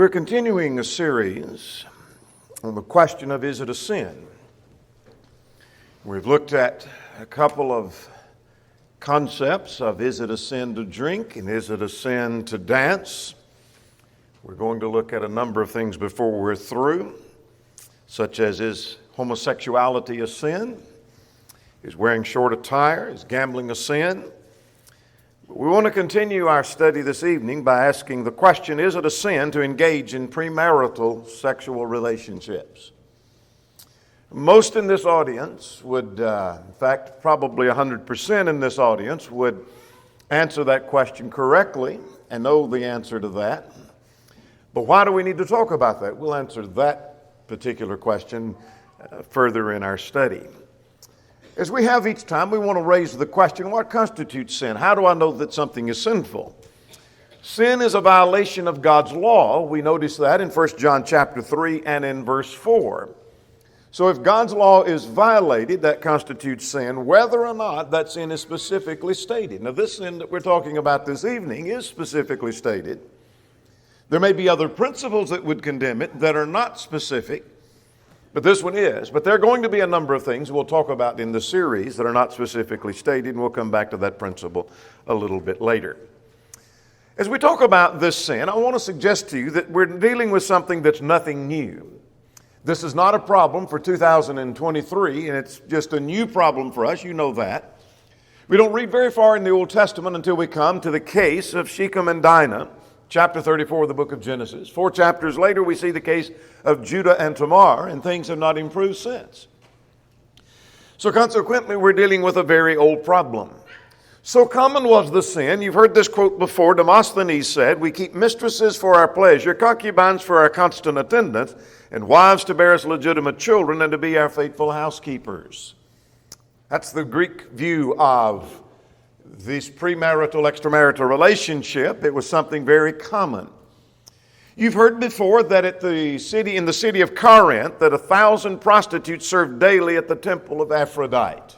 We're continuing a series on the question of, is it a sin? We've looked at a couple of concepts of, is it a sin to drink and is it a sin to dance? We're going to look at a number of things before we're through, such as, is homosexuality a sin? Is wearing short attire? Is gambling a sin? We want to continue our study this evening by asking the question, is it a sin to engage in premarital sexual relationships? Most in this audience would, in fact, probably 100% in this audience would answer that question correctly and know the answer to that. But why do we need to talk about that? We'll answer that particular question further in our study. As we have each time, we want to raise the question, what constitutes sin? How do I know that something is sinful? Sin is a violation of God's law. We notice that in 1 John chapter 3 and in verse 4. So if God's law is violated, that constitutes sin, whether or not that sin is specifically stated. Now, this sin that we're talking about this evening is specifically stated. There may be other principles that would condemn it that are not specific, but this one is. But there are going to be a number of things we'll talk about in the series that are not specifically stated, and we'll come back to that principle a little bit later. As we talk about this sin, I want to suggest to you that we're dealing with something that's nothing new. This is not a problem for 2023, and it's just a new problem for us. You know that. We don't read very far in the Old Testament until we come to the case of Shechem and Dinah, chapter 34 of the book of Genesis. 4 chapters later, we see the case of Judah and Tamar, and things have not improved since. So consequently, we're dealing with a very old problem. So common was the sin. You've heard this quote before. Demosthenes said, "We keep mistresses for our pleasure, concubines for our constant attendance, and wives to bear us legitimate children and to be our faithful housekeepers." That's the Greek view of this premarital, extramarital relationship. It was something very common. You've heard before that in the city of Corinth, that 1,000 prostitutes served daily at the temple of Aphrodite.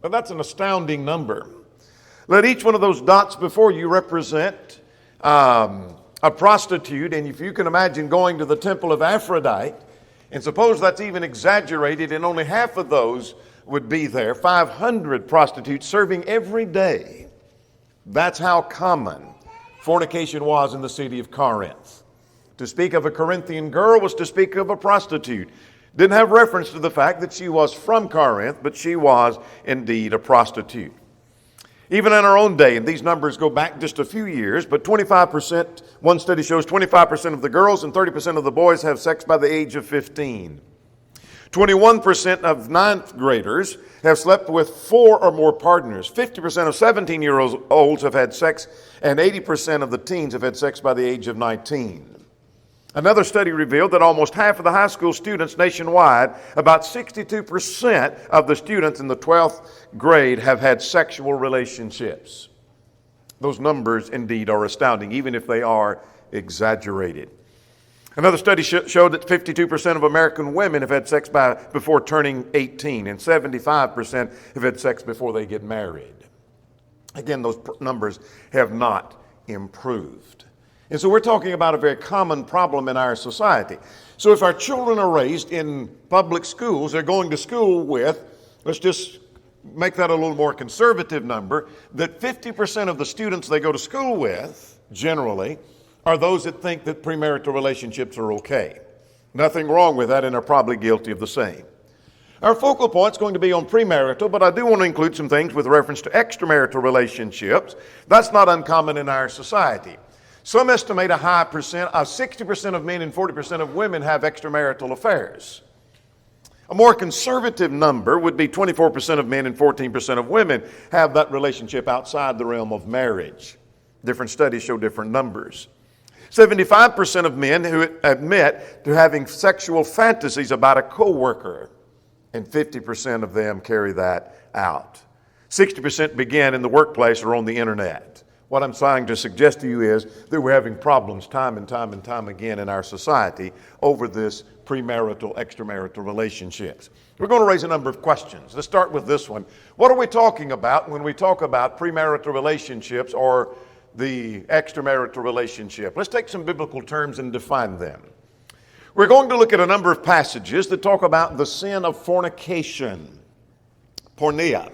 Well, that's an astounding number. Let each one of those dots before you represent a prostitute, and if you can imagine going to the temple of Aphrodite, and suppose that's even exaggerated and only half of those would be there, 500 prostitutes serving every day. That's how common fornication was in the city of Corinth. To speak of a Corinthian girl was to speak of a prostitute. Didn't have reference to the fact that she was from Corinth, but she was indeed a prostitute. Even in our own day, and these numbers go back just a few years, but 25%, one study shows 25% of the girls and 30% of the boys have sex by the age of 15. 21% of ninth graders have slept with 4 or more partners. 50% of 17-year-olds have had sex, and 80% of the teens have had sex by the age of 19. Another study revealed that almost half of the high school students nationwide, about 62% of the students in the 12th grade have had sexual relationships. Those numbers indeed are astounding, even if they are exaggerated. Another study showed that 52% of American women have had sex before turning 18, and 75% have had sex before they get married. Again, those numbers have not improved. And so we're talking about a very common problem in our society. So if our children are raised in public schools, they're going to school with, let's just make that a little more conservative number, that 50% of the students they go to school with, generally, are those that think that premarital relationships are okay. Nothing wrong with that, and are probably guilty of the same. Our focal point is going to be on premarital, but I do want to include some things with reference to extramarital relationships. That's not uncommon in our society. Some estimate a high percent, 60% of men and 40% of women have extramarital affairs. A more conservative number would be 24% of men and 14% of women have that relationship outside the realm of marriage. Different studies show different numbers. 75% of men who admit to having sexual fantasies about a coworker, and 50% of them carry that out. 60% begin in the workplace or on the internet. What I'm trying to suggest to you is that we're having problems time and time again in our society over this premarital, extramarital relationships. We're going to raise a number of questions. Let's start with this one. What are we talking about when we talk about premarital relationships or the extramarital relationship. Let's take some biblical terms and define them. We're going to look at a number of passages that talk about the sin of fornication, porneia.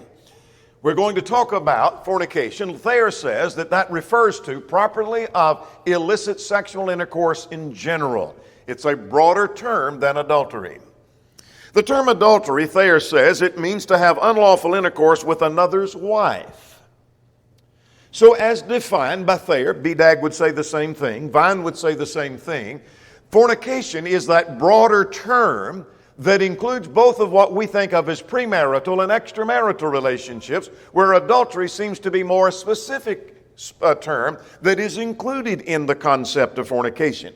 We're going to talk about fornication. Thayer says that refers to properly of illicit sexual intercourse in general. It's a broader term than adultery. The term adultery, Thayer says, it means to have unlawful intercourse with another's wife. So as defined by Thayer, Bedag would say the same thing, Vine would say the same thing. Fornication is that broader term that includes both of what we think of as premarital and extramarital relationships, where adultery seems to be more a specific term that is included in the concept of fornication.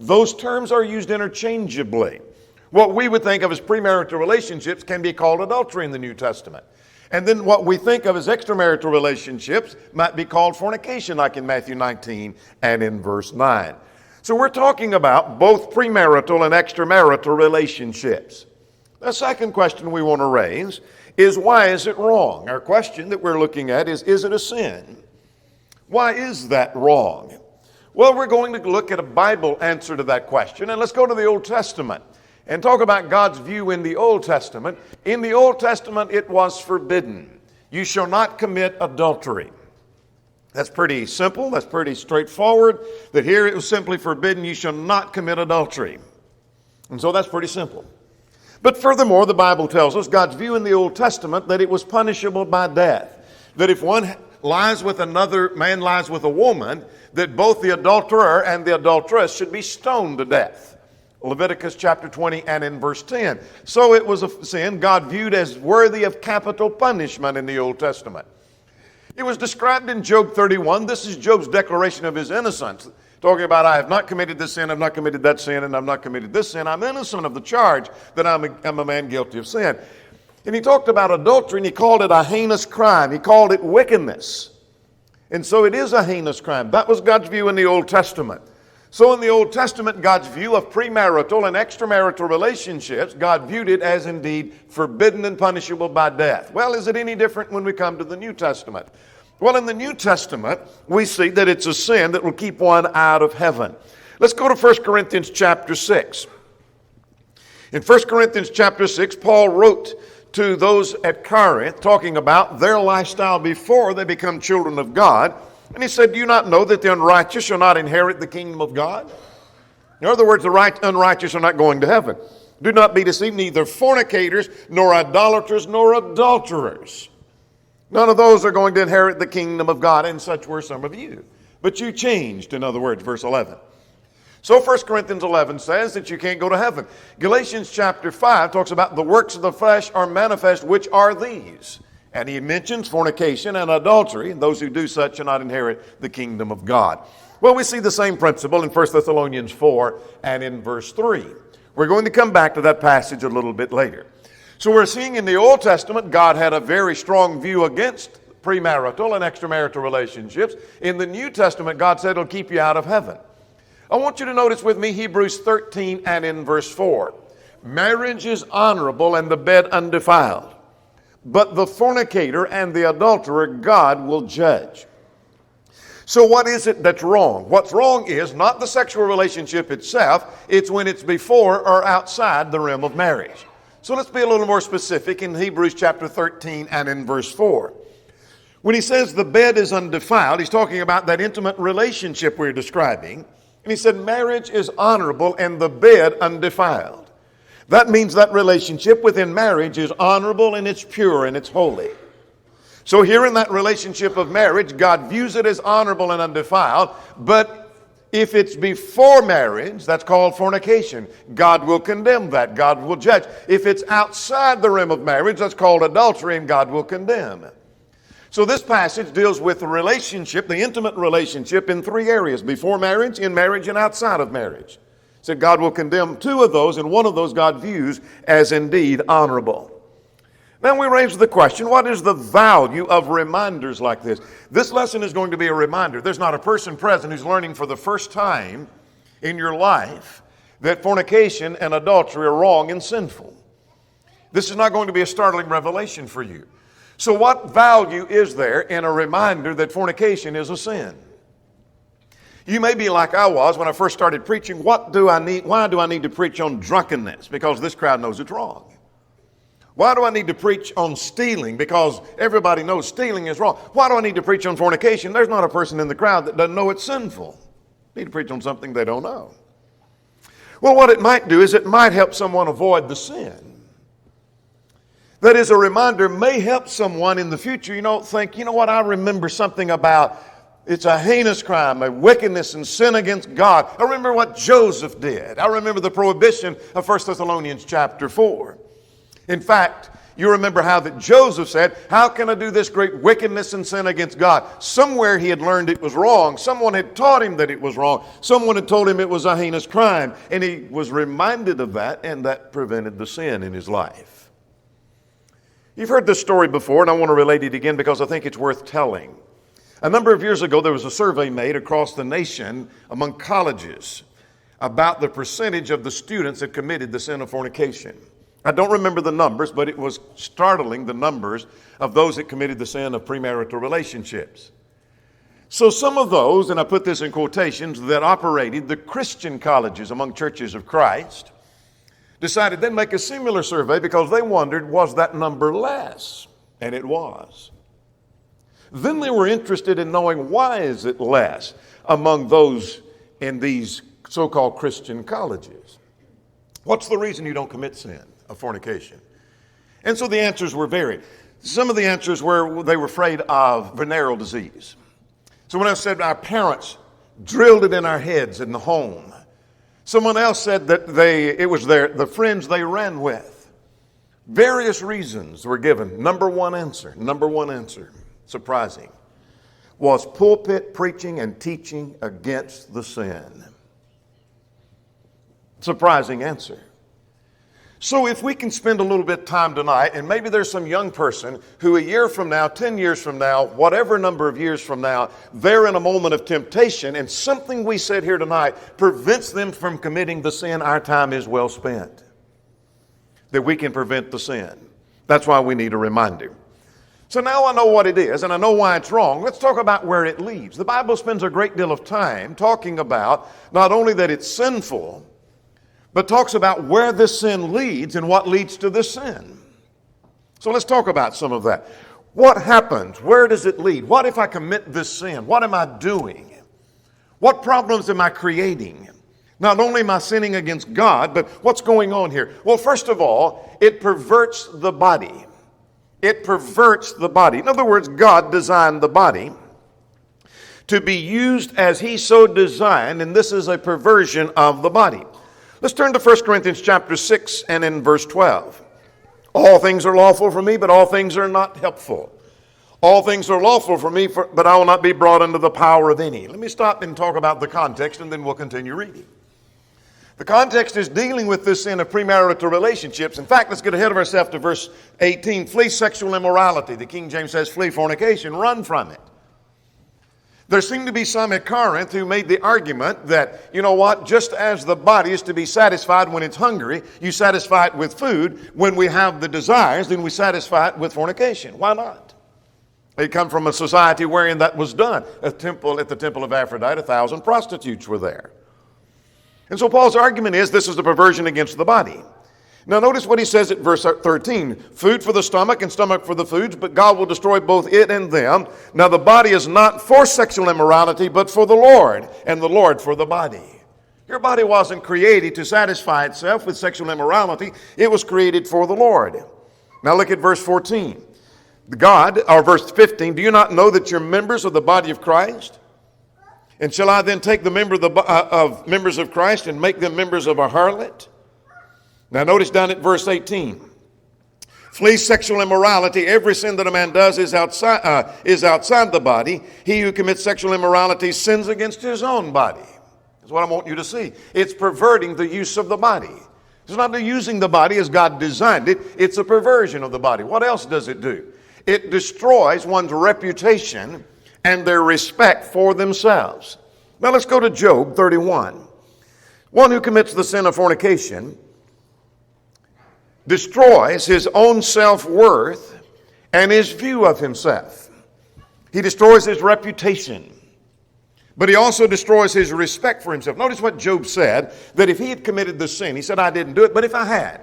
Those terms are used interchangeably. What we would think of as premarital relationships can be called adultery in the New Testament. And then what we think of as extramarital relationships might be called fornication, like in Matthew 19 and in verse 9. So we're talking about both premarital and extramarital relationships. The second question we want to raise is, why is it wrong? Our question that we're looking at is it a sin? Why is that wrong? Well, we're going to look at a Bible answer to that question, and let's go to the Old Testament and talk about God's view in the Old Testament. In the Old Testament, it was forbidden. You shall not commit adultery. That's pretty simple. That's pretty straightforward. That here it was simply forbidden. You shall not commit adultery. And so that's pretty simple. But furthermore, the Bible tells us God's view in the Old Testament that it was punishable by death. That if one lies with another man, lies with a woman, that both the adulterer and the adulteress should be stoned to death. Leviticus chapter 20 and in verse 10. So it was a sin God viewed as worthy of capital punishment in the Old Testament. It was described in Job 31. This is Job's declaration of his innocence, talking about, I have not committed this sin, I've not committed that sin, and I've not committed this sin. I'm innocent of the charge that I'm a man guilty of sin. And he talked about adultery, and he called it a heinous crime. He called it wickedness. And so it is a heinous crime. That was God's view in the Old Testament. So in the Old Testament, God's view of premarital and extramarital relationships, God viewed it as indeed forbidden and punishable by death. Well, is it any different when we come to the New Testament? Well, in the New Testament, we see that it's a sin that will keep one out of heaven. Let's go to 1 Corinthians chapter 6. In 1 Corinthians chapter 6, Paul wrote to those at Corinth talking about their lifestyle before they become children of God. And he said, do you not know that the unrighteous shall not inherit the kingdom of God? In other words, the unrighteous are not going to heaven. Do not be deceived, neither fornicators, nor idolaters, nor adulterers. None of those are going to inherit the kingdom of God, and such were some of you. But you changed, in other words, verse 11. So 1 Corinthians 11 says that you can't go to heaven. Galatians chapter 5 talks about the works of the flesh are manifest, which are these. And he mentions fornication and adultery, and those who do such shall not inherit the kingdom of God. Well, we see the same principle in 1 Thessalonians 4 and in verse 3. We're going to come back to that passage a little bit later. So we're seeing in the Old Testament, God had a very strong view against premarital and extramarital relationships. In the New Testament, God said it'll keep you out of heaven. I want you to notice with me Hebrews 13 and in verse 4. Marriage is honorable and the bed undefiled, but the fornicator and the adulterer God will judge. So what is it that's wrong? What's wrong is not the sexual relationship itself, it's when it's before or outside the realm of marriage. So let's be a little more specific in Hebrews chapter 13 and in verse 4. When he says the bed is undefiled, he's talking about that intimate relationship we're describing. And he said marriage is honorable and the bed undefiled. That means that relationship within marriage is honorable and it's pure and it's holy. So here in that relationship of marriage, God views it as honorable and undefiled. But if it's before marriage, that's called fornication. God will condemn that. God will judge. If it's outside the realm of marriage, that's called adultery, and God will condemn. So this passage deals with the relationship, the intimate relationship in three areas: before marriage, in marriage, and outside of marriage. So God will condemn two of those, and one of those God views as indeed honorable. Then we raise the question, what is the value of reminders like this? This lesson is going to be a reminder. There's not a person present who's learning for the first time in your life that fornication and adultery are wrong and sinful. This is not going to be a startling revelation for you. So what value is there in a reminder that fornication is a sin? You may be like I was when I first started preaching. Why do I need to preach on drunkenness? Because this crowd knows it's wrong. Why do I need to preach on stealing? Because everybody knows stealing is wrong. Why do I need to preach on fornication? There's not a person in the crowd that doesn't know it's sinful. I need to preach on something they don't know. Well, what it might do is it might help someone avoid the sin. That is, a reminder may help someone in the future. Think, what, I remember something about it's a heinous crime, a wickedness and sin against God. I remember what Joseph did. I remember the prohibition of 1 Thessalonians chapter 4. In fact, you remember how that Joseph said, how can I do this great wickedness and sin against God? Somewhere he had learned it was wrong. Someone had taught him that it was wrong. Someone had told him it was a heinous crime. And he was reminded of that, and that prevented the sin in his life. You've heard this story before, and I want to relate it again because I think it's worth telling. A number of years ago, there was a survey made across the nation among colleges about the percentage of the students that committed the sin of fornication. I don't remember the numbers, but it was startling, the numbers of those that committed the sin of premarital relationships. So some of those, and I put this in quotations, that operated the Christian colleges among churches of Christ, decided they'd make a similar survey because they wondered, was that number less? And it was. Then they were interested in knowing, why is it less among those in these so-called Christian colleges? What's the reason you don't commit sin of fornication? And so the answers were varied. Some of the answers were they were afraid of venereal disease. Someone else said our parents drilled it in our heads in the home. Someone else said that it was the friends they ran with. Various reasons were given. Number one answer, surprising, was pulpit preaching and teaching against the sin. Surprising answer. So if we can spend a little bit of time tonight, and maybe there's some young person who a year from now, 10 years from now, whatever number of years from now, they're in a moment of temptation, and something we said here tonight prevents them from committing the sin, our time is well spent. That we can prevent the sin. That's why we need a reminder. So now I know what it is, and I know why it's wrong. Let's talk about where it leads. The Bible spends a great deal of time talking about not only that it's sinful, but talks about where this sin leads and what leads to this sin. So let's talk about some of that. What happens? Where does it lead? What if I commit this sin? What am I doing? What problems am I creating? Not only am I sinning against God, but what's going on here? Well, first of all, it perverts the body. It perverts the body. In other words, God designed the body to be used as He so designed, and this is a perversion of the body. Let's turn to 1 Corinthians chapter 6 and in verse 12. All things are lawful for me, but all things are not helpful. All things are lawful for me, but I will not be brought under the power of any. Let me stop and talk about the context, and then we'll continue reading. The context is dealing with this sin of premarital relationships. In fact, let's get ahead of ourselves to verse 18. Flee sexual immorality. The King James says flee fornication. Run from it. There seemed to be some at Corinth who made the argument that, just as the body is to be satisfied when it's hungry, you satisfy it with food. When we have the desires, then we satisfy it with fornication. Why not? They come from a society wherein that was done. At the temple of Aphrodite, 1,000 prostitutes were there. And so Paul's argument is this is the perversion against the body. Now notice what he says at verse 13. Food for the stomach and stomach for the foods, but God will destroy both it and them. Now the body is not for sexual immorality, but for the Lord, and the Lord for the body. Your body wasn't created to satisfy itself with sexual immorality. It was created for the Lord. Now look at verse 14. Verse 15, do you not know that you're members of the body of Christ? And shall I then take the members of Christ and make them members of a harlot? Now notice down at verse 18. Flee sexual immorality. Every sin that a man does is outside the body. He who commits sexual immorality sins against his own body. That's what I want you to see. It's perverting the use of the body. It's not using the body as God designed it. It's a perversion of the body. What else does it do? It destroys one's reputation and their respect for themselves. Now let's go to Job 31. One who commits the sin of fornication destroys his own self-worth and his view of himself. He destroys his reputation But he also destroys his respect for himself. Notice what Job said, that if he had committed the sin, he said, I didn't do it, but if I had,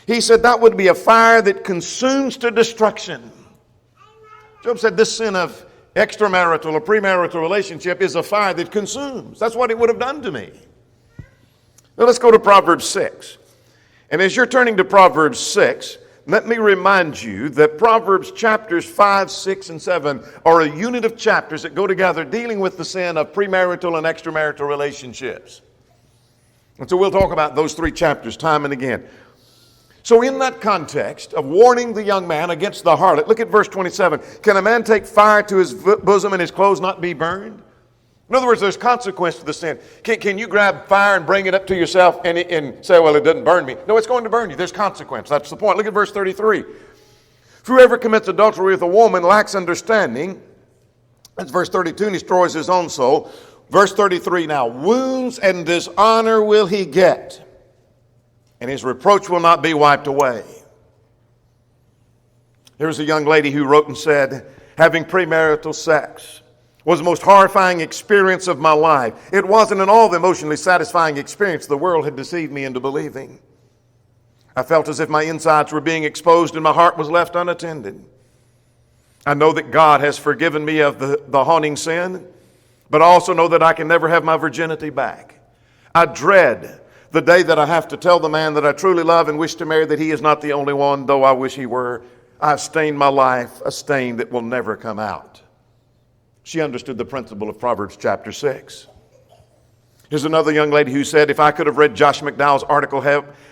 he said that would be a fire that consumes to destruction. Job said this sin of extramarital or premarital relationship is a fire that consumes. That's what it would have done to me. Now let's go to Proverbs 6. And as you're turning to Proverbs 6, let me remind you that Proverbs chapters 5, 6, and 7 are a unit of chapters that go together dealing with the sin of premarital and extramarital relationships. And so we'll talk about those 3 chapters time and again. So in that context of warning the young man against the harlot, look at verse 27. Can a man take fire to his bosom and his clothes not be burned? In other words, there's consequence to the sin. Can you grab fire and bring it up to yourself and say, well, it doesn't burn me? No, it's going to burn you. There's consequence. That's the point. Look at verse 33. Whoever commits adultery with a woman lacks understanding. That's verse 32, and he destroys his own soul. Verse 33 now. Wounds and dishonor will he get, and his reproach will not be wiped away. There's a young lady who wrote and said, having premarital sex was the most horrifying experience of my life. It wasn't at all the emotionally satisfying experience the world had deceived me into believing. I felt as if my insides were being exposed and my heart was left unattended. I know that God has forgiven me of the haunting sin, but I also know that I can never have my virginity back. I dread the day that I have to tell the man that I truly love and wish to marry that he is not the only one, though I wish he were. I've stained my life a stain that will never come out. She understood the principle of Proverbs chapter 6. Here's another young lady who said, if I could have read Josh McDowell's article,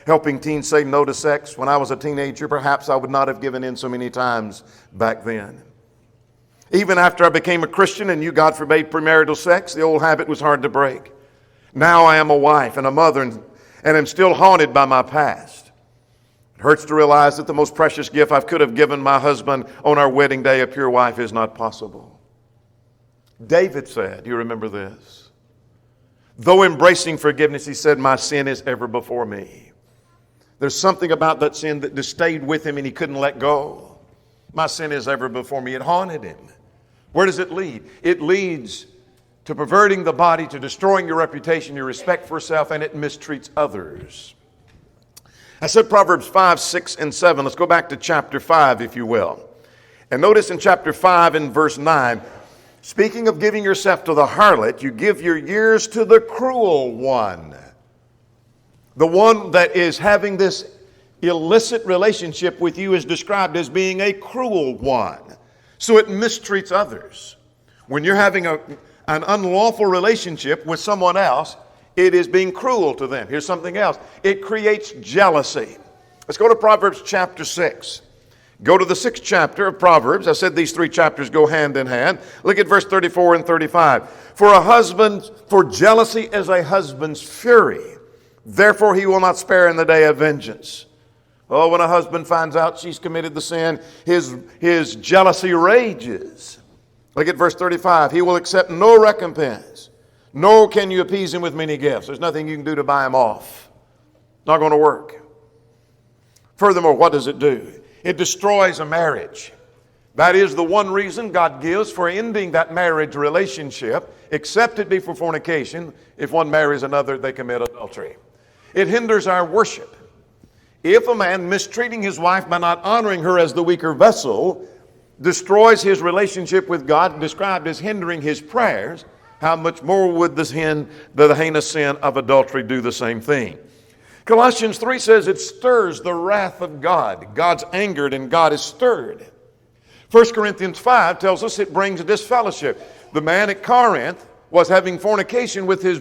Helping Teens Say No to Sex, when I was a teenager, perhaps I would not have given in so many times back then. Even after I became a Christian and knew God forbade premarital sex, the old habit was hard to break. Now I am a wife and a mother and am still haunted by my past. It hurts to realize that the most precious gift I could have given my husband on our wedding day, a pure wife, is not possible. David said, you remember this, though embracing forgiveness, he said, my sin is ever before me. There's something about that sin that just stayed with him and he couldn't let go. My sin is ever before me. It haunted him. Where does it lead? It leads to perverting the body, to destroying your reputation, your respect for self, and it mistreats others. I said Proverbs 5, 6, and 7. Let's go back to chapter 5, if you will. And notice in chapter 5 in verse 9, speaking of giving yourself to the harlot, you give your years to the cruel one. The one that is having this illicit relationship with you is described as being a cruel one. So it mistreats others. When you're having an unlawful relationship with someone else, it is being cruel to them. Here's something else. It creates jealousy. Let's go to Proverbs chapter 6. Go to the 6th chapter of Proverbs. I said these 3 chapters go hand in hand. Look at verse 34 and 35. For jealousy is a husband's fury. Therefore he will not spare in the day of vengeance. Oh, when a husband finds out she's committed the sin, his jealousy rages. Look at verse 35. He will accept no recompense. Nor can you appease him with many gifts. There's nothing you can do to buy him off. Not going to work. Furthermore, what does it do? It destroys a marriage. That is the one reason God gives for ending that marriage relationship, except it be for fornication. If one marries another, they commit adultery. It hinders our worship. If a man mistreating his wife by not honoring her as the weaker vessel destroys his relationship with God, described as hindering his prayers, how much more would the heinous sin of adultery do the same thing? Colossians 3 says it stirs the wrath of God. God's angered and God is stirred. 1 Corinthians 5 tells us it brings disfellowship. The man at Corinth was having fornication with his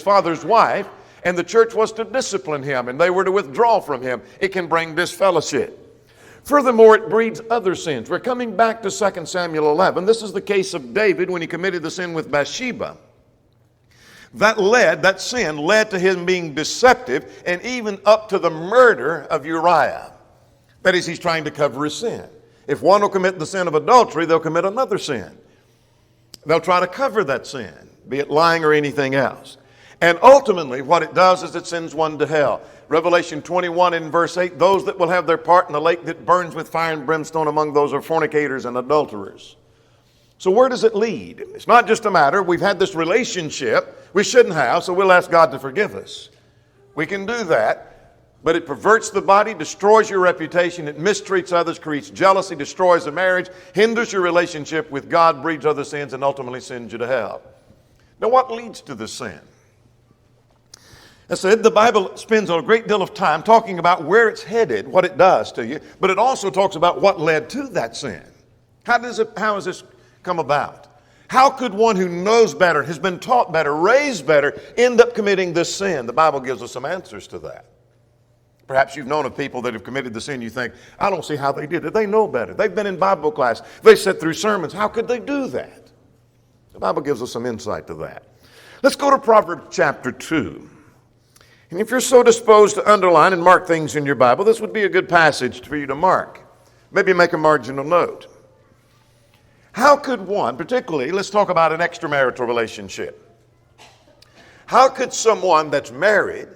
father's wife, and the church was to discipline him, and they were to withdraw from him. It can bring disfellowship. Furthermore, it breeds other sins. We're coming back to 2 Samuel 11. This is the case of David when he committed the sin with Bathsheba. That sin led to him being deceptive and even up to the murder of Uriah. That is, he's trying to cover his sin. If one will commit the sin of adultery, they'll commit another sin. They'll try to cover that sin, be it lying or anything else. And ultimately, what it does is it sends one to hell. Revelation 21 in verse 8, those that will have their part in the lake that burns with fire and brimstone, among those are fornicators and adulterers. So where does it lead? It's not just a matter, we've had this relationship we shouldn't have, so we'll ask God to forgive us. We can do that, but it perverts the body, destroys your reputation, it mistreats others, creates jealousy, destroys the marriage, hinders your relationship with God, breeds other sins, and ultimately sends you to hell. Now what leads to this sin? I said the Bible spends a great deal of time talking about where it's headed, what it does to you, but it also talks about what led to that sin. How has this come about? How could one who knows better, has been taught better, raised better, end up committing this sin? The Bible gives us some answers to that. Perhaps you've known of people that have committed the sin. You think, I don't see how they did it. They know better. They've been in Bible class. They sat through sermons. How could they do that? The Bible gives us some insight to that. Let's go to Proverbs chapter 2. And if you're so disposed to underline and mark things in your Bible, this would be a good passage for you to mark. Maybe make a marginal note. How could one, particularly, let's talk about an extramarital relationship. How could someone that's married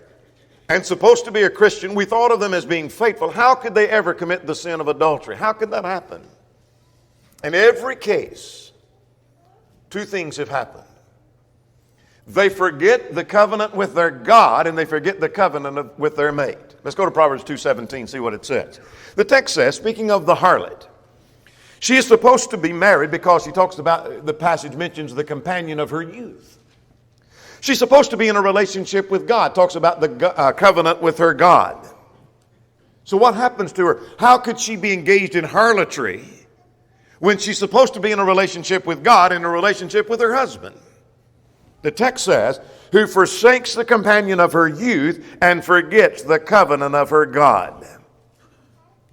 and supposed to be a Christian, we thought of them as being faithful, how could they ever commit the sin of adultery? How could that happen? In every case, two things have happened. They forget the covenant with their God and they forget the covenant with their mate. Let's go to Proverbs 2:17, see what it says. The text says, speaking of the harlot, she is supposed to be married because she talks about, the passage mentions the companion of her youth. She's supposed to be in a relationship with God, talks about the covenant with her God. So what happens to her? How could she be engaged in harlotry when she's supposed to be in a relationship with God, in a relationship with her husband? The text says, who forsakes the companion of her youth and forgets the covenant of her God.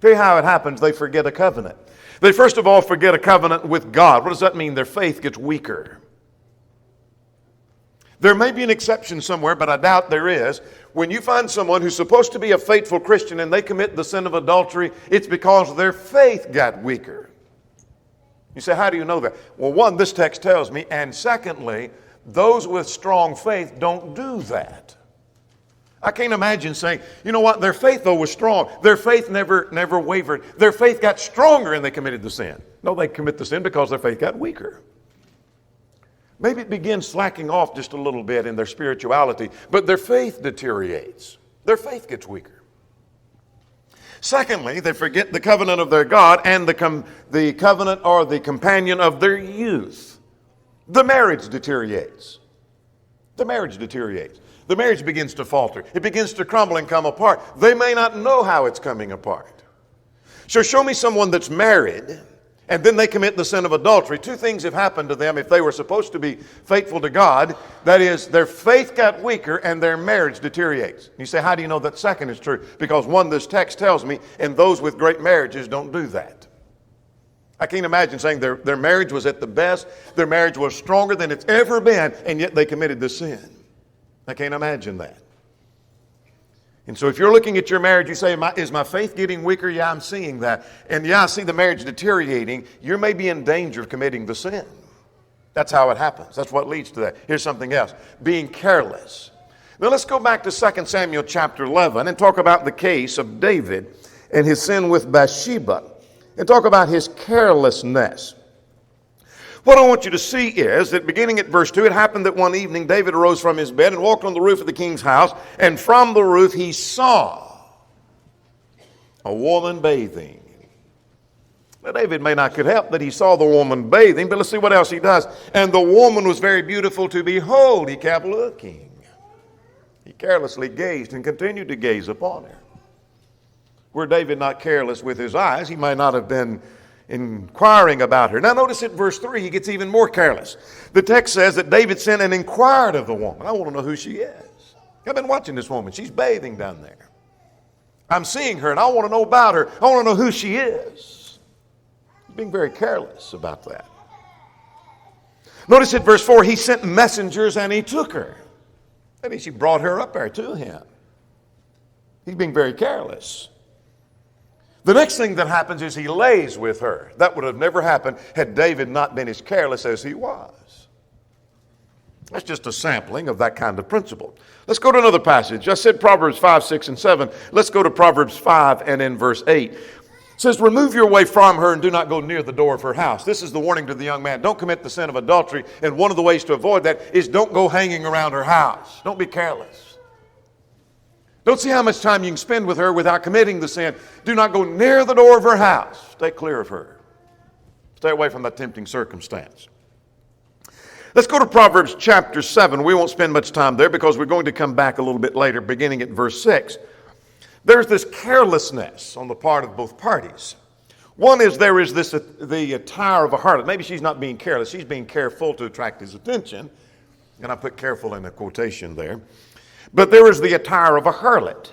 See how it happens, they forget a covenant. They first of all forget a covenant with God. What does that mean? Their faith gets weaker. There may be an exception somewhere, but I doubt there is. When you find someone who's supposed to be a faithful Christian and they commit the sin of adultery, it's because their faith got weaker. You say, how do you know that? Well, one, this text tells me, and secondly, those with strong faith don't do that. I can't imagine saying, you know what, their faith though was strong. Their faith never wavered. Their faith got stronger and they committed the sin. No, they commit the sin because their faith got weaker. Maybe it begins slacking off just a little bit in their spirituality, but their faith deteriorates. Their faith gets weaker. Secondly, they forget the covenant of their God and the covenant or the companion of their youth. The marriage deteriorates. The marriage deteriorates. The marriage begins to falter. It begins to crumble and come apart. They may not know how it's coming apart. So show me someone that's married and then they commit the sin of adultery. Two things have happened to them if they were supposed to be faithful to God. That is, their faith got weaker and their marriage deteriorates. You say, how do you know that second is true? Because one, this text tells me, and those with great marriages don't do that. I can't imagine saying their marriage was at the best, their marriage was stronger than it's ever been, and yet they committed this sin. I can't imagine that. And so if you're looking at your marriage, you say, is my faith getting weaker? Yeah, I'm seeing that. And yeah, I see the marriage deteriorating. You may be in danger of committing the sin. That's how it happens. That's what leads to that. Here's something else. Being careless. Now let's go back to 2 Samuel chapter 11 and talk about the case of David and his sin with Bathsheba and talk about his carelessness. What I want you to see is that beginning at verse 2, it happened that one evening David arose from his bed and walked on the roof of the king's house, and from the roof he saw a woman bathing. Now David may not could help that he saw the woman bathing, but let's see what else he does. And the woman was very beautiful to behold. He kept looking. He carelessly gazed and continued to gaze upon her. Were David not careless with his eyes, he might not have been inquiring about her. Now notice at verse 3, he gets even more careless. The text says that David sent and inquired of the woman. I want to know who she is. I've been watching this woman. She's bathing down there. I'm seeing her and I want to know about her. I want to know who she is. He's being very careless about that. Notice at verse 4, he sent messengers and he took her. That means he brought her up there to him. He's being very careless. The next thing that happens is he lays with her. That would have never happened had David not been as careless as he was. That's just a sampling of that kind of principle. Let's go to another passage. I said Proverbs 5, 6, and 7. Let's go to Proverbs 5 and in verse 8. It says, remove your way from her and do not go near the door of her house. This is the warning to the young man. Don't commit the sin of adultery. And one of the ways to avoid that is don't go hanging around her house. Don't be careless. Don't see how much time you can spend with her without committing the sin. Do not go near the door of her house. Stay clear of her. Stay away from that tempting circumstance. Let's go to Proverbs chapter 7. We won't spend much time there because we're going to come back a little bit later, beginning at verse 6. There's this carelessness on the part of both parties. One is there is the attire of a harlot. Maybe she's not being careless. She's being careful to attract his attention. And I put careful in a quotation there. But there is the attire of a harlot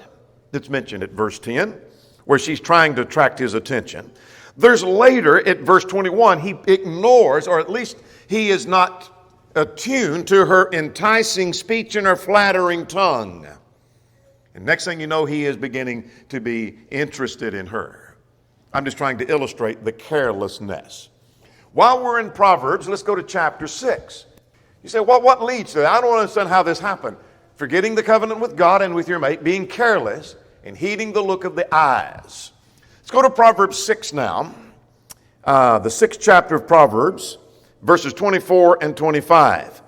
that's mentioned at verse 10, where she's trying to attract his attention. There's later at verse 21, he ignores, or at least he is not attuned to her enticing speech and her flattering tongue. And next thing you know, he is beginning to be interested in her. I'm just trying to illustrate the carelessness. While we're in Proverbs, let's go to chapter 6. You say, well, what leads to that? I don't understand how this happened. Forgetting the covenant with God and with your mate, being careless, and heeding the look of the eyes. Let's go to Proverbs 6 now. The 6th chapter of Proverbs, verses 24 and 25.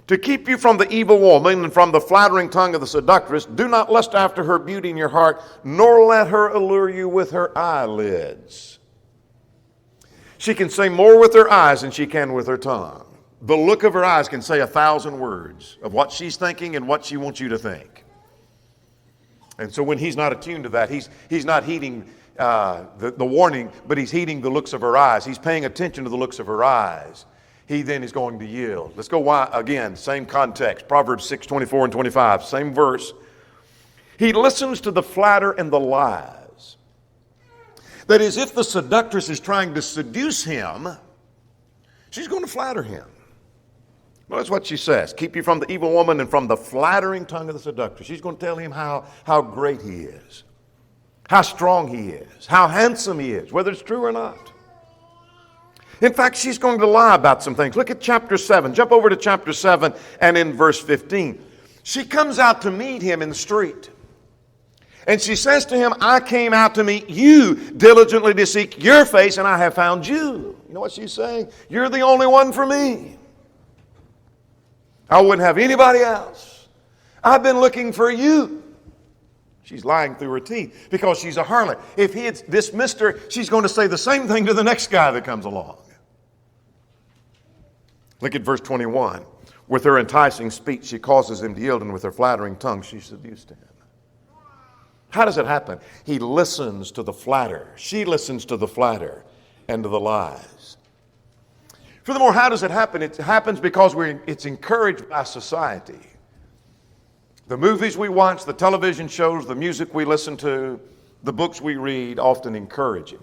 To keep you from the evil woman and from the flattering tongue of the seductress, do not lust after her beauty in your heart, nor let her allure you with her eyelids. She can say more with her eyes than she can with her tongue. The look of her eyes can say 1,000 words of what she's thinking and what she wants you to think. And so when he's not attuned to that, he's not heeding the warning, but he's heeding the looks of her eyes. He's paying attention to the looks of her eyes. He then is going to yield. Let's go again, same context. Proverbs 6, 24 and 25, same verse. He listens to the flatter and the lies. That is, if the seductress is trying to seduce him, she's going to flatter him. Notice what she says. Keep you from the evil woman and from the flattering tongue of the seductress. She's going to tell him how great he is, how strong he is, how handsome he is, whether it's true or not. In fact, she's going to lie about some things. Look at chapter 7. Jump over to chapter 7 and in verse 15. She comes out to meet him in the street. And she says to him, I came out to meet you, diligently to seek your face, and I have found you. You know what she's saying? You're the only one for me. I wouldn't have anybody else. I've been looking for you. She's lying through her teeth because she's a harlot. If he had dismissed her, she's going to say the same thing to the next guy that comes along. Look at verse 21. With her enticing speech, she causes him to yield, and with her flattering tongue, she seduced him. How does it happen? He listens to the flatter. She listens to the flatter and to the lies. Furthermore, how does it happen? It happens because it's encouraged by society. The movies we watch, the television shows, the music we listen to, the books we read often encourage it.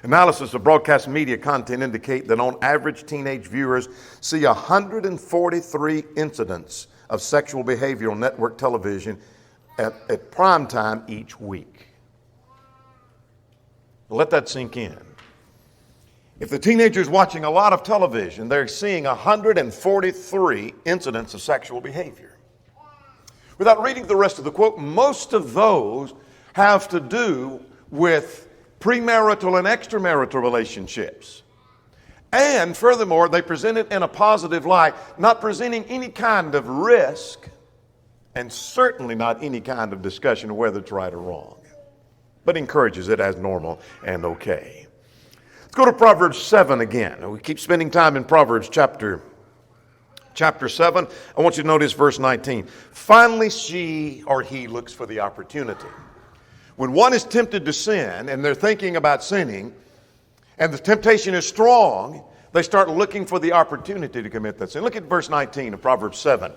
Analysis of broadcast media content indicate that on average teenage viewers see 143 incidents of sexual behavior on network television at prime time each week. Let that sink in. If the teenager's watching a lot of television, they're seeing 143 incidents of sexual behavior. Without reading the rest of the quote, most of those have to do with premarital and extramarital relationships. And furthermore, they present it in a positive light, not presenting any kind of risk, and certainly not any kind of discussion of whether it's right or wrong, but encourages it as normal and okay. Let's go to Proverbs 7 again. We keep spending time in Proverbs chapter 7. I want you to notice verse 19. Finally, she or he looks for the opportunity. When one is tempted to sin and they're thinking about sinning and the temptation is strong, they start looking for the opportunity to commit that sin. Look at verse 19 of Proverbs 7.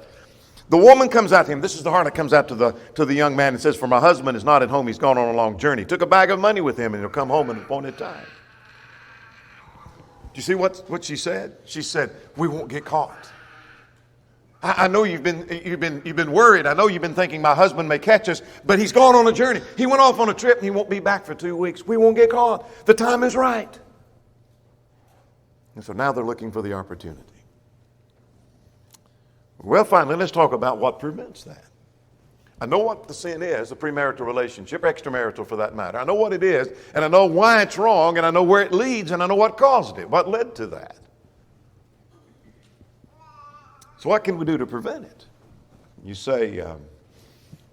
The woman comes out to him. This is the harlot comes out to the young man and says, for my husband is not at home. He's gone on a long journey. Took a bag of money with him and he'll come home in an appointed time. Do you see what she said? She said, we won't get caught. I know you've been worried. I know you've been thinking my husband may catch us, but he's gone on a journey. He went off on a trip and he won't be back for 2 weeks. We won't get caught. The time is right. And so now they're looking for the opportunity. Well, finally, let's talk about what prevents that. I know what the sin is, the premarital relationship, extramarital for that matter. I know what it is, and I know why it's wrong, and I know where it leads, and I know what caused it, what led to that. So what can we do to prevent it? You say,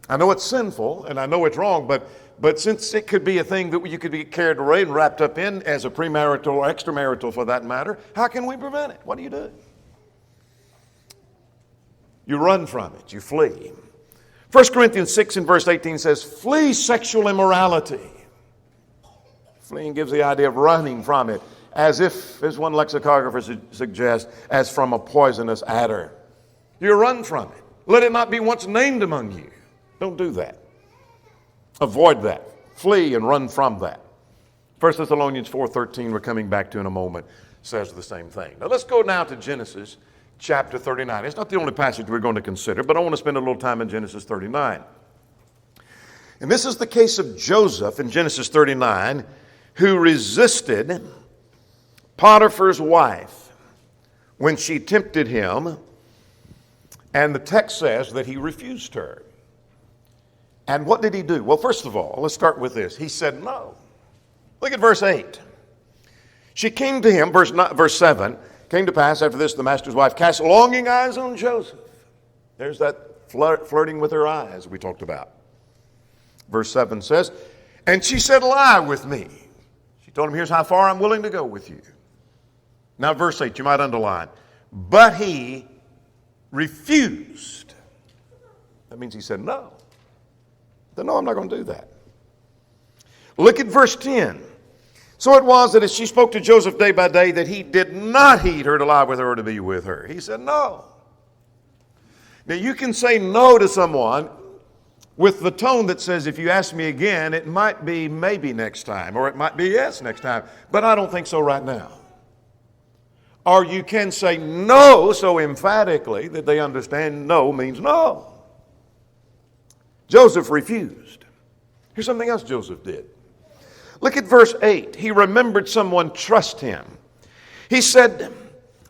I know it's sinful, and I know it's wrong, but since it could be a thing that you could be carried away and wrapped up in as a premarital or extramarital for that matter, how can we prevent it? What do? You run from it. You flee. 1 Corinthians 6 and verse 18 says, flee sexual immorality. Fleeing gives the idea of running from it, as if, as one lexicographer suggests, as from a poisonous adder. You run from it. Let it not be once named among you. Don't do that. Avoid that. Flee and run from that. 1 Thessalonians 4:13, we're coming back to in a moment, says the same thing. Now let's go now to Genesis chapter 39. It's not the only passage we're going to consider, but I want to spend a little time in Genesis 39. And this is the case of Joseph in Genesis 39, who resisted Potiphar's wife when she tempted him. And the text says that he refused her. And what did he do? Well, first of all, let's start with this. He said no. Look at verse 8. She came to him, verse 7, came to pass after this, the master's wife cast longing eyes on Joseph. There's that flirting with her eyes we talked about. Verse 7 says, and she said, lie with me. She told him, here's how far I'm willing to go with you. Now, verse 8, you might underline. But he refused. That means he said no. Then no, I'm not going to do that. Look at verse 10. So it was that as she spoke to Joseph day by day, that he did not heed her to lie with her or to be with her. He said no. Now you can say no to someone with the tone that says, if you ask me again, it might be maybe next time, or it might be yes next time, but I don't think so right now. Or you can say no so emphatically that they understand no means no. Joseph refused. Here's something else Joseph did. Look at verse 8. He remembered someone trust him. He said,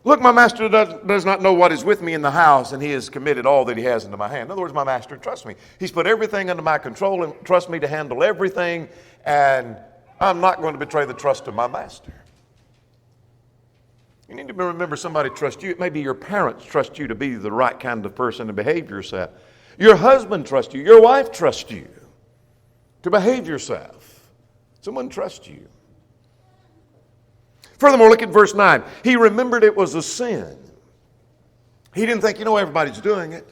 look, my master does not know what is with me in the house, and he has committed all that he has into my hand. In other words, my master trusts me. He's put everything under my control and trusts me to handle everything, and I'm not going to betray the trust of my master. You need to remember somebody trusts you. Maybe your parents trust you to be the right kind of person to behave yourself. Your husband trusts you. Your wife trusts you to behave yourself. Someone trusts you. Furthermore, look at verse 9. He remembered it was a sin. He didn't think, everybody's doing it.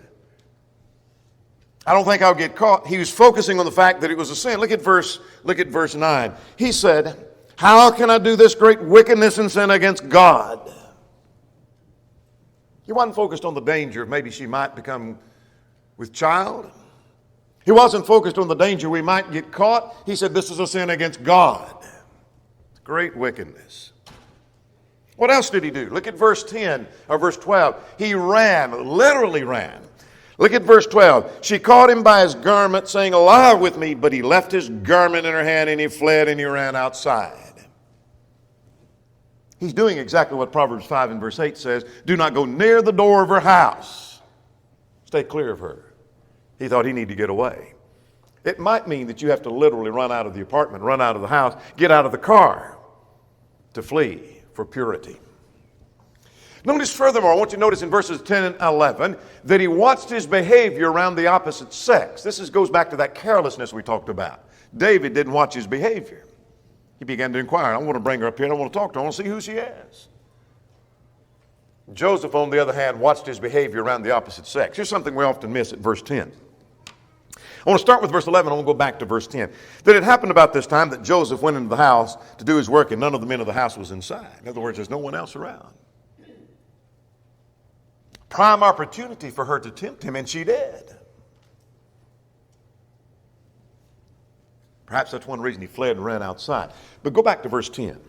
I don't think I'll get caught. He was focusing on the fact that it was a sin. Look at verse 9. He said, how can I do this great wickedness and sin against God? He wasn't focused on the danger of maybe she might become with child. He wasn't focused on the danger we might get caught. He said this is a sin against God. It's great wickedness. What else did he do? Look at verse 10 or verse 12. He ran, literally ran. Look at verse 12. She caught him by his garment, saying, lie with me. But he left his garment in her hand, and he fled, and he ran outside. He's doing exactly what Proverbs 5 and verse 8 says. Do not go near the door of her house. Stay clear of her. He thought he needed to get away. It might mean that you have to literally run out of the apartment, run out of the house, get out of the car to flee for purity. Notice furthermore, I want you to notice in verses 10 and 11 that he watched his behavior around the opposite sex. This goes back to that carelessness we talked about. David didn't watch his behavior. He began to inquire. I want to bring her up here and I want to talk to her. I want to see who she is. Joseph, on the other hand, watched his behavior around the opposite sex. Here's something we often miss at verse 10. I want to start with verse 11. I want to go back to verse 10. That it happened about this time that Joseph went into the house to do his work and none of the men of the house was inside. In other words, there's no one else around. Prime opportunity for her to tempt him, and she did. Perhaps that's one reason he fled and ran outside. But go back to verse 10.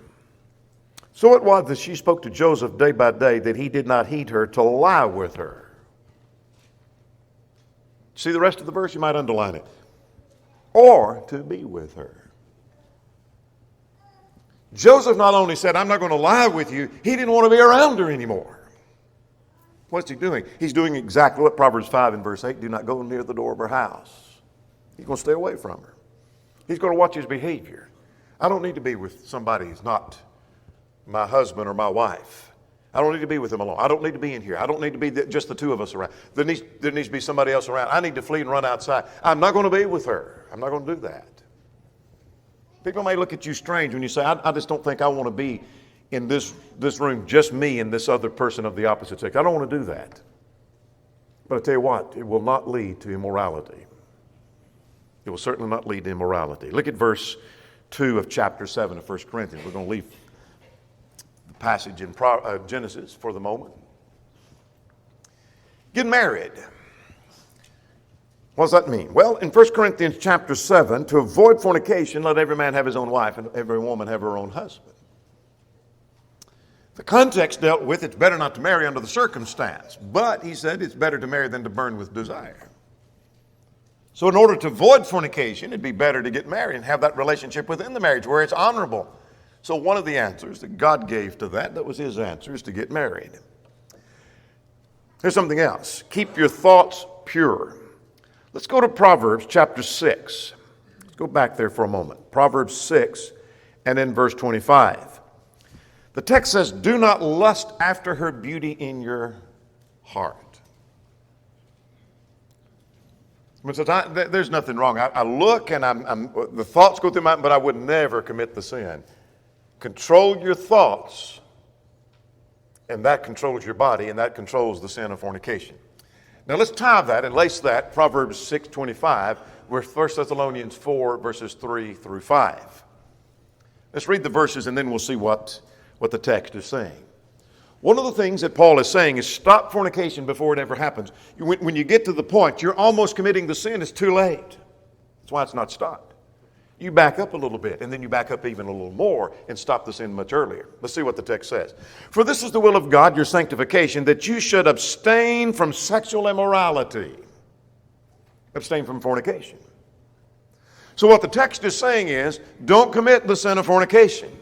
So it was that she spoke to Joseph day by day that he did not heed her to lie with her. See the rest of the verse? You might underline it. Or to be with her. Joseph not only said, I'm not going to lie with you, he didn't want to be around her anymore. What's he doing? He's doing exactly what Proverbs 5 and verse 8, do not go near the door of her house. He's going to stay away from her. He's going to watch his behavior. I don't need to be with somebody who's not my husband or my wife. I don't need to be with him alone. I don't need to be in here. I don't need to be just the two of us around. There needs to be somebody else around. I need to flee and run outside. I'm not going to be with her. I'm not going to do that. People may look at you strange when you say, I just don't think I want to be in this room, just me and this other person of the opposite sex. I don't want to do that. But I tell you what, it will not lead to immorality. It will certainly not lead to immorality. Look at verse 2 of chapter 7 of 1 Corinthians. We're going to leave the passage in Genesis for the moment. Get married. What does that mean? Well, in 1 Corinthians chapter 7, to avoid fornication, let every man have his own wife and every woman have her own husband. The context dealt with it's better not to marry under the circumstance, but he said it's better to marry than to burn with desire. So in order to avoid fornication, it'd be better to get married and have that relationship within the marriage where it's honorable. So one of the answers that God gave to that was his answer, is to get married. Here's something else. Keep your thoughts pure. Let's go to Proverbs chapter 6. Let's go back there for a moment. Proverbs 6 and then verse 25. The text says, do not lust after her beauty in your heart. There's nothing wrong. I look and the thoughts go through my mind, but I would never commit the sin. Control your thoughts, and that controls your body, and that controls the sin of fornication. Now let's tie that and lace that, Proverbs 6:25, with 1 Thessalonians 4, verses 3 through 5. Let's read the verses, and then we'll see what the text is saying. One of the things that Paul is saying is stop fornication before it ever happens. When you get to the point you're almost committing the sin, it's too late. That's why it's not stopped. You back up a little bit, and then you back up even a little more and stop the sin much earlier. Let's see what the text says. For this is the will of God, your sanctification, that you should abstain from sexual immorality. Abstain from fornication. So what the text is saying is, don't commit the sin of fornication.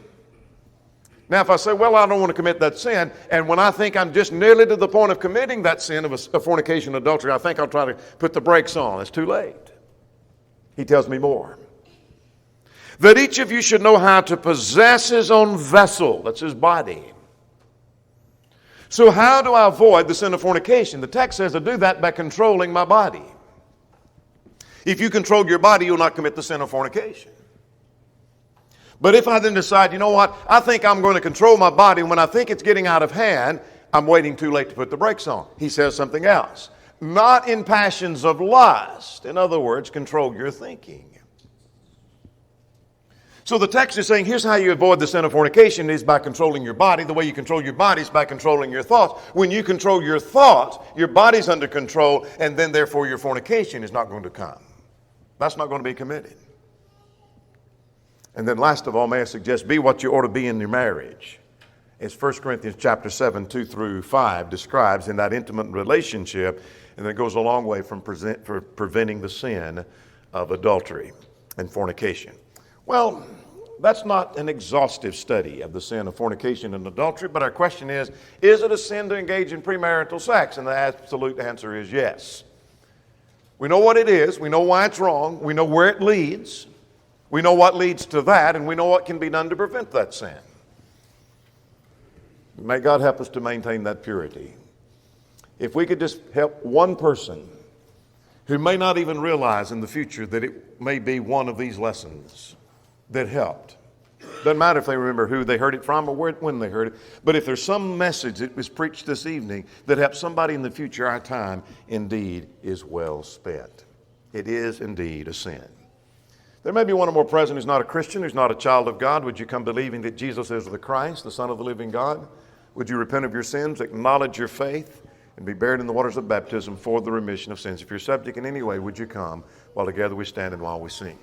Now, if I say, well, I don't want to commit that sin, and when I think I'm just nearly to the point of committing that sin of fornication, adultery, I think I'll try to put the brakes on. It's too late. He tells me more. That each of you should know how to possess his own vessel. That's his body. So how do I avoid the sin of fornication? The text says to do that by controlling my body. If you control your body, you'll not commit the sin of fornication. But if I then decide, you know what, I think I'm going to control my body, and when I think it's getting out of hand, I'm waiting too late to put the brakes on. He says something else. Not in passions of lust. In other words, control your thinking. So the text is saying, here's how you avoid the sin of fornication is by controlling your body. The way you control your body is by controlling your thoughts. When you control your thoughts, your body's under control, and then therefore your fornication is not going to come. That's not going to be committed. And then last of all, may I suggest, be what you ought to be in your marriage. As 1 Corinthians chapter 7, 2 through 5 describes in that intimate relationship, and it goes a long way from preventing the sin of adultery and fornication. Well, that's not an exhaustive study of the sin of fornication and adultery, but our question is it a sin to engage in premarital sex? And the absolute answer is yes. We know what it is. We know why it's wrong. We know where it leads. We know what leads to that, and we know what can be done to prevent that sin. May God help us to maintain that purity. If we could just help one person who may not even realize in the future that it may be one of these lessons that helped. Doesn't matter if they remember who they heard it from or when they heard it, but if there's some message that was preached this evening that helps somebody in the future, our time indeed is well spent. It is indeed a sin. There may be one or more present who's not a Christian, who's not a child of God. Would you come believing that Jesus is the Christ, the Son of the living God? Would you repent of your sins, acknowledge your faith, and be buried in the waters of baptism for the remission of sins? If you're subject in any way, would you come while together we stand and while we sing?